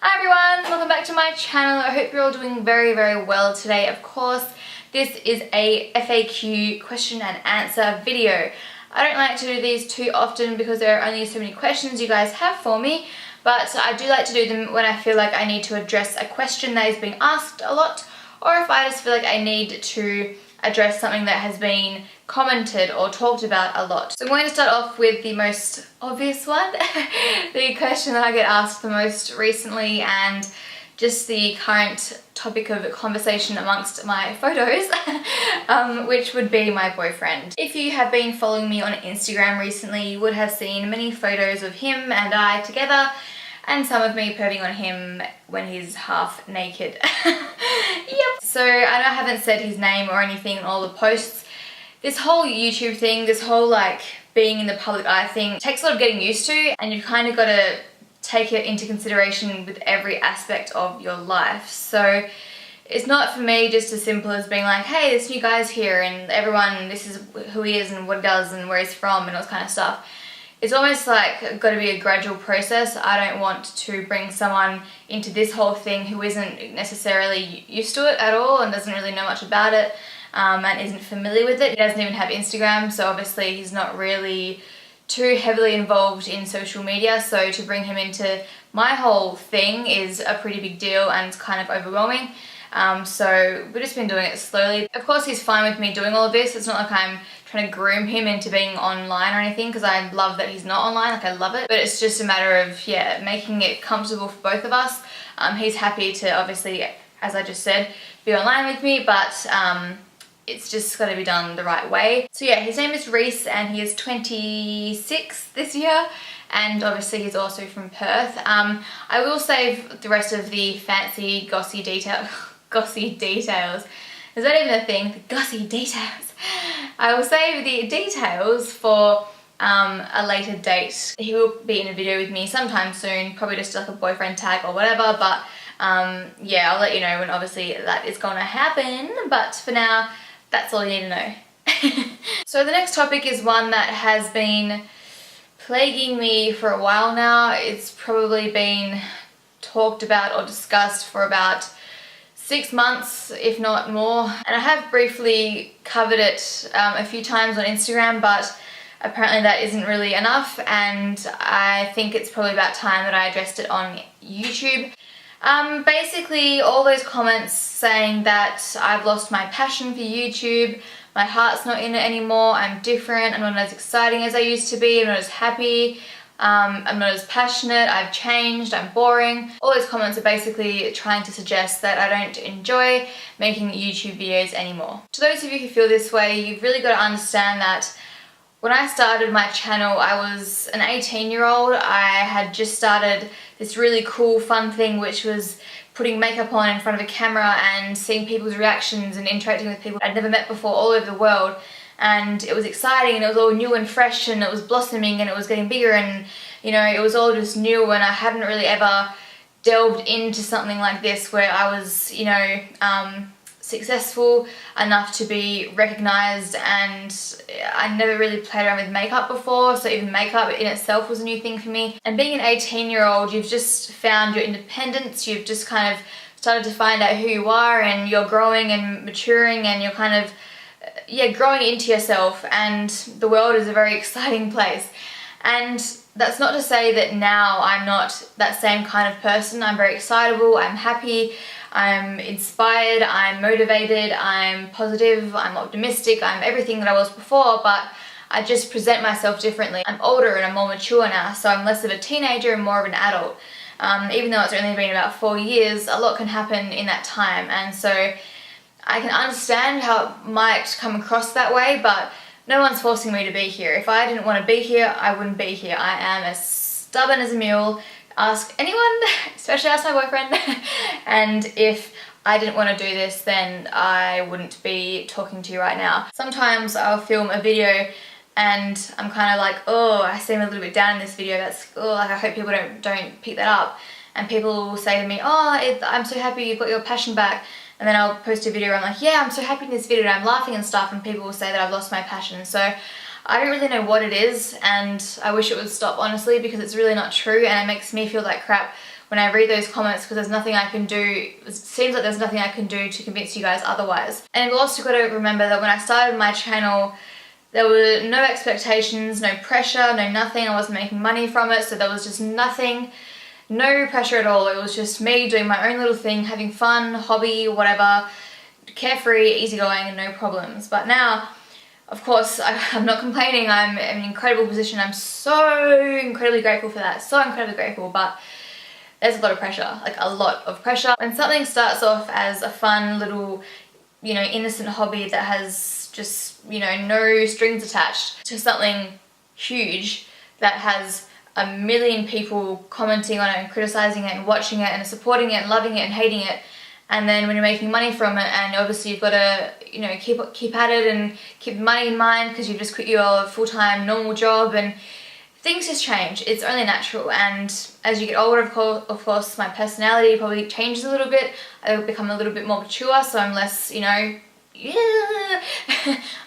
Hi everyone, welcome back to my channel. I hope you're all doing very well today. Of course, this is a FAQ question and answer video. I don't like to do these too often because there are only so many questions you guys have for me, but I do like to do them when I feel like I need to address a question that is being asked a lot, or if I just feel like I need to address something that has been commented or talked about a lot. So I'm going to start off with the most obvious one, the question that I get asked the most recently and just the current topic of conversation amongst my photos, which would be my boyfriend. If you have been following me on Instagram recently, you would have seen many photos of him and I together, and some of me perving on him when he's half naked. Yep. So I know I haven't said his name or anything in all the posts. This whole YouTube thing, this whole like being in the public eye thing takes a lot of getting used to, and you've kind of got to take it into consideration with every aspect of your life. So it's not for me just as simple as being like, hey, this new guy's here and everyone, this is who he is and what he does and where he's from and all this kind of stuff. It's almost like got to be a gradual process. I don't want to bring someone into this whole thing who isn't necessarily used to it at all and doesn't really know much about it, and isn't familiar with it. He doesn't even have Instagram, so obviously he's not really too heavily involved in social media, so to bring him into my whole thing is a pretty big deal and it's kind of overwhelming. So we've just been doing it slowly. Of course he's fine with me doing all of this. It's not like I'm trying to groom him into being online or anything, because I love that he's not online, like I love it. But it's just a matter of, yeah, making it comfortable for both of us. He's happy to obviously, as I just said, be online with me, but it's just got to be done the right way. So yeah, his name is Reese and he is 26 this year. And obviously he's also from Perth. I will save the rest of the fancy gossy details. Is that even a thing? The gossy details. I will save the details for a later date. He will be in a video with me sometime soon, probably just like a boyfriend tag or whatever, but yeah, I'll let you know when obviously that is gonna happen. But for now, that's all you need to know. So the next topic is one that has been plaguing me for a while now. It's probably been talked about or discussed for about 6 months, if not more. And I have briefly covered it a few times on Instagram, but apparently that isn't really enough, and I think it's probably about time that I addressed it on YouTube. Basically all those comments saying that I've lost my passion for YouTube, my heart's not in it anymore, I'm different, I'm not as exciting as I used to be, I'm not as happy, I'm not as passionate, I've changed, I'm boring. All those comments are basically trying to suggest that I don't enjoy making YouTube videos anymore. To those of you who feel this way, you've really got to understand that when I started my channel, I was an 18-year-old. I had just started this really cool, fun thing, which was putting makeup on in front of a camera and seeing people's reactions and interacting with people I'd never met before all over the world. And it was exciting and it was all new and fresh and it was blossoming and it was getting bigger, and you know, it was all just new, and I hadn't really ever delved into something like this where I was, you know, successful enough to be recognized, and I never really played around with makeup before, so even makeup in itself was a new thing for me. And being an 18-year-old, you've just found your independence, you've just kind of started to find out who you are, and you're growing and maturing, and you're kind of, yeah, growing into yourself, and the world is a very exciting place. And that's not to say that now I'm not that same kind of person. I'm very excitable, I'm happy, I'm inspired, I'm motivated, I'm positive, I'm optimistic, I'm everything that I was before, but I just present myself differently. I'm older and I'm more mature now, so I'm less of a teenager and more of an adult. Even though it's only been about 4 years, a lot can happen in that time, and so I can understand how it might come across that way, but no one's forcing me to be here. If I didn't want to be here, I wouldn't be here. I am as stubborn as a mule. Ask anyone, especially ask my boyfriend. And if I didn't want to do this, then I wouldn't be talking to you right now. Sometimes I'll film a video and I'm kind of like, oh, I seem a little bit down in this video. That's, oh, like I hope people don't pick that up. And people will say to me, oh, I'm so happy you've got your passion back. And then I'll post a video where I'm like, yeah, I'm so happy in this video and I'm laughing and stuff, and people will say that I've lost my passion. So I don't really know what it is, and I wish it would stop, honestly, because it's really not true, and it makes me feel like crap when I read those comments, because there's nothing I can do. It seems like there's nothing I can do to convince you guys otherwise. And you've also got to remember that when I started my channel, there were no expectations, no pressure, no nothing. I wasn't making money from it, so there was just nothing, no pressure at all. It was just me doing my own little thing, having fun, hobby, whatever, carefree, easygoing, and no problems. But now, of course, I'm not complaining. I'm in an incredible position. I'm so incredibly grateful for that. So incredibly grateful, but there's a lot of pressure, like a lot of pressure. When something starts off as a fun little, you know, innocent hobby that has just, you know, no strings attached, to something huge that has a million people commenting on it and criticizing it and watching it and supporting it and loving it and hating it, and then when you're making money from it, and obviously you've got to, you know, keep at it and keep money in mind because you've just quit your full-time normal job, and things just change. It's only natural, and as you get older, of course, my personality probably changes a little bit. I become a little bit more mature, so I'm less, you know, yeah.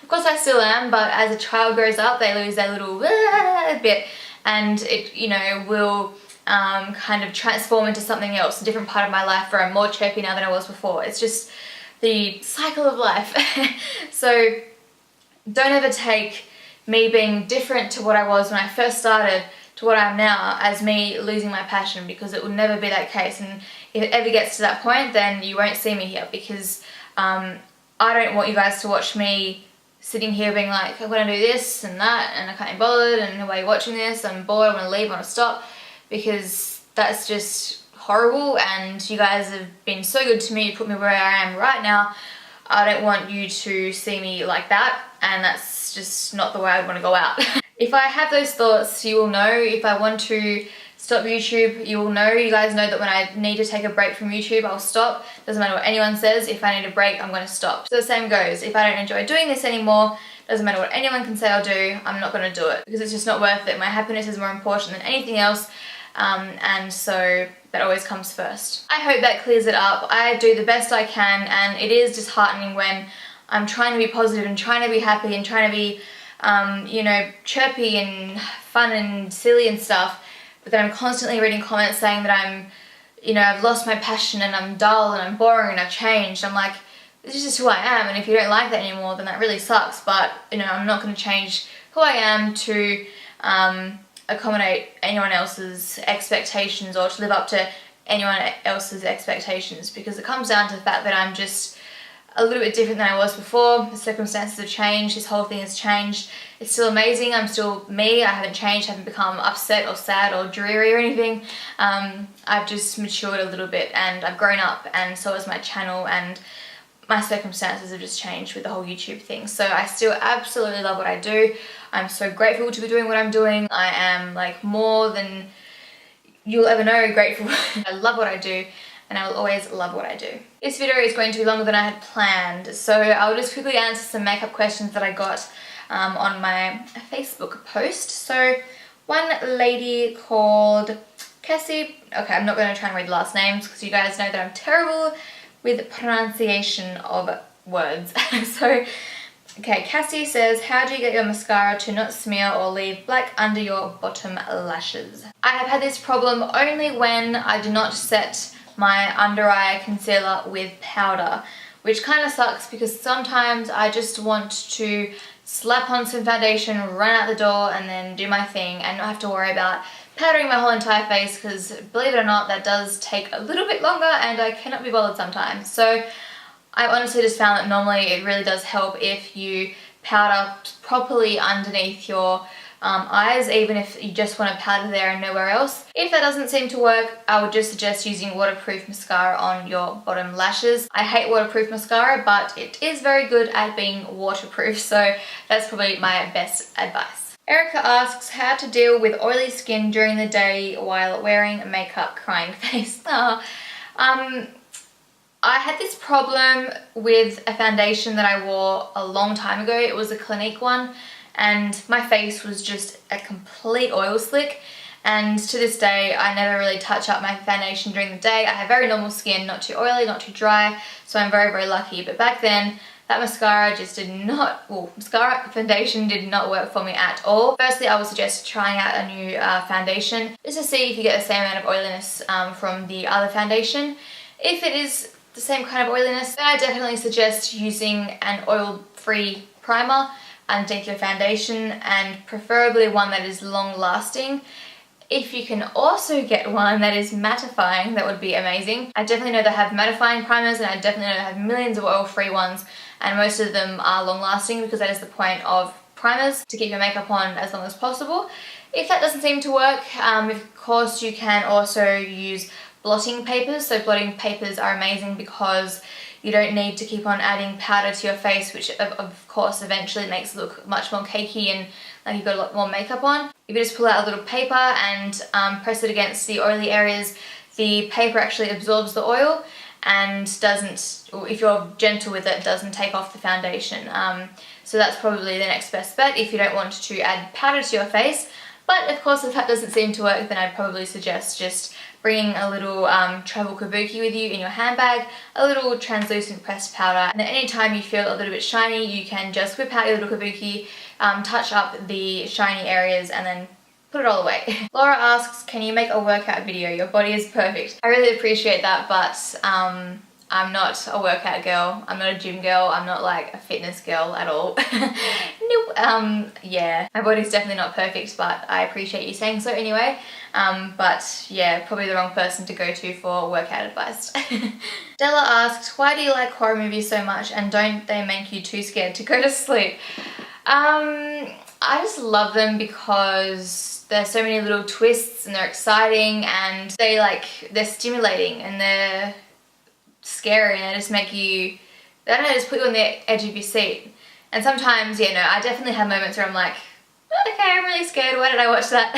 Of course I still am, but as a child grows up, they lose their little bit, and it, you know, will kind of transform into something else, a different part of my life where I'm more chirpy now than I was before. It's just the cycle of life. So don't ever take me being different to what I was when I first started to what I am now as me losing my passion, because it will never be that case. And if it ever gets to that point, then you won't see me here, because I don't want you guys to watch me sitting here being like, I'm gonna do this and that and I can't be bothered, and why are you watching this? I'm bored, I wanna leave, I wanna stop, because that's just horrible. And you guys have been so good to me, you put me where I am right now. I don't want you to see me like that, and that's just not the way I want to go out. If I have those thoughts, you will know. If I want to stop YouTube, you will know. You guys know that when I need to take a break from YouTube, I'll stop. Doesn't matter what anyone says. If I need a break, I'm going to stop. So the same goes. If I don't enjoy doing this anymore, doesn't matter what anyone can say I'll do, I'm not going to do it, because it's just not worth it. My happiness is more important than anything else, and so that always comes first. I hope that clears it up. I do the best I can, and it is disheartening when I'm trying to be positive and trying to be happy and trying to be, you know, chirpy and fun and silly and stuff, but then I'm constantly reading comments saying that I'm, you know, I've lost my passion and I'm dull and I'm boring and I've changed. I'm like, this is just who I am, and if you don't like that anymore, then that really sucks. But, you know, I'm not going to change who I am to accommodate anyone else's expectations or to live up to anyone else's expectations, because it comes down to the fact that I'm just a little bit different than I was before. The circumstances have changed, this whole thing has changed. It's still amazing, I'm still me, I haven't changed, I haven't become upset or sad or dreary or anything. I've just matured a little bit and I've grown up, and so has my channel, and my circumstances have just changed with the whole YouTube thing. So I still absolutely love what I do. I'm so grateful to be doing what I'm doing. I am like more than you'll ever know grateful. I love what I do, and I will always love what I do. This video is going to be longer than I had planned, so I'll just quickly answer some makeup questions that I got on my Facebook post. So one lady called Cassie, okay, I'm not going to try and read the last names because you guys know that I'm terrible with pronunciation of words. So, okay, Cassie says, how do you get your mascara to not smear or leave black under your bottom lashes? I have had this problem only when I do not set my under eye concealer with powder, which kind of sucks because sometimes I just want to slap on some foundation, run out the door, and then do my thing and not have to worry about powdering my whole entire face, because believe it or not, that does take a little bit longer and I cannot be bothered sometimes. So I honestly just found that normally it really does help if you powder properly underneath your eyes, even if you just want to powder there and nowhere else. If that doesn't seem to work, I would just suggest using waterproof mascara on your bottom lashes. I hate waterproof mascara, but it is very good at being waterproof, so that's probably my best advice. Erica asks how to deal with oily skin during the day while wearing makeup, crying face. I had this problem with a foundation that I wore a long time ago. It was a Clinique one, and my face was just a complete oil slick, and to this day I never really touch up my foundation during the day. I have very normal skin, not too oily, not too dry, so I'm very, very lucky. But back then that mascara just did not, well, mascara foundation did not work for me at all. Firstly, I would suggest trying out a new foundation just to see if you get the same amount of oiliness from the other foundation. If it is the same kind of oiliness, then I definitely suggest using an oil-free primer underneath your foundation, and preferably one that is long lasting. If you can also get one that is mattifying, that would be amazing. I definitely know they have mattifying primers, and I definitely know they have millions of oil-free ones, and most of them are long-lasting because that is the point of primers, to keep your makeup on as long as possible. If that doesn't seem to work, of course you can also use blotting papers. So blotting papers are amazing because you don't need to keep on adding powder to your face, which of course eventually makes it look much more cakey and like you've got a lot more makeup on. If you just pull out a little paper and press it against the oily areas, the paper actually absorbs the oil and doesn't, if you're gentle with it, doesn't take off the foundation. So that's probably the next best bet if you don't want to add powder to your face. But of course, if that doesn't seem to work, then I'd probably suggest just bringing a little travel kabuki with you in your handbag, a little translucent pressed powder, and at any time you feel a little bit shiny, you can just whip out your little kabuki, touch up the shiny areas, and then put it all away. Laura asks, can you make a workout video? Your body is perfect. I really appreciate that, but I'm not a workout girl, I'm not a gym girl, I'm not like a fitness girl at all. Nope. Yeah, my body's definitely not perfect, but I appreciate you saying so anyway. But yeah, probably the wrong person to go to for workout advice. Della asked, why do you like horror movies so much and don't they make you too scared to go to sleep? I just love them because there's so many little twists and they're exciting and they're stimulating and they're scary and they just make you, they don't know, just put you on the edge of your seat. And sometimes, yeah, no, I definitely have moments where I'm like, okay, I'm really scared, why did I watch that?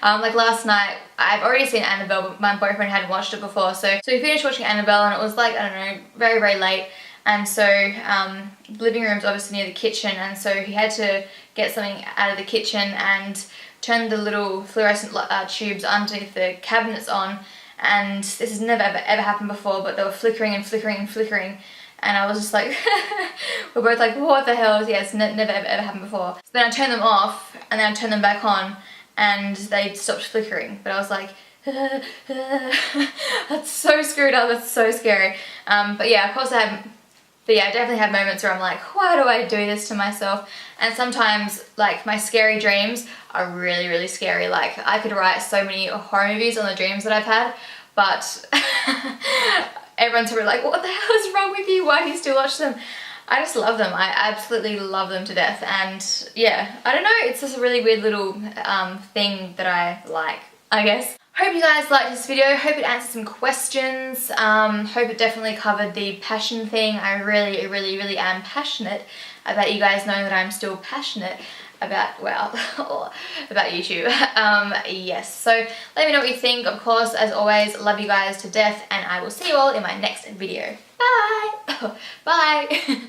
Like last night, I've already seen Annabelle, but my boyfriend hadn't watched it before, so we finished watching Annabelle and it was like, I don't know, very, very late. And so the living room's obviously near the kitchen, and so he had to get something out of the kitchen and turn the little fluorescent tubes underneath the cabinets on. And this has never ever happened before, but they were flickering and flickering and flickering, and I was just like, we're both like, what the hell? Yeah, it's never ever happened before. So then I turned them off, and then I turned them back on, and they stopped flickering. But I was like, that's so screwed up, that's so scary. But yeah, of course I definitely have moments where I'm like, why do I do this to myself? And sometimes, like, my scary dreams are really, really scary. Like, I could write so many horror movies on the dreams that I've had, but everyone's probably like, what the hell is wrong with you? Why do you still watch them? I just love them. I absolutely love them to death. And yeah, I don't know, it's just a really weird little thing that I like, I guess. Hope you guys liked this video, hope it answered some questions, hope it definitely covered the passion thing. I really, really, really am passionate about you guys knowing that I'm still passionate about, well, about YouTube. Yes, so let me know what you think. Of course, as always, love you guys to death, and I will see you all in my next video. Bye! Bye!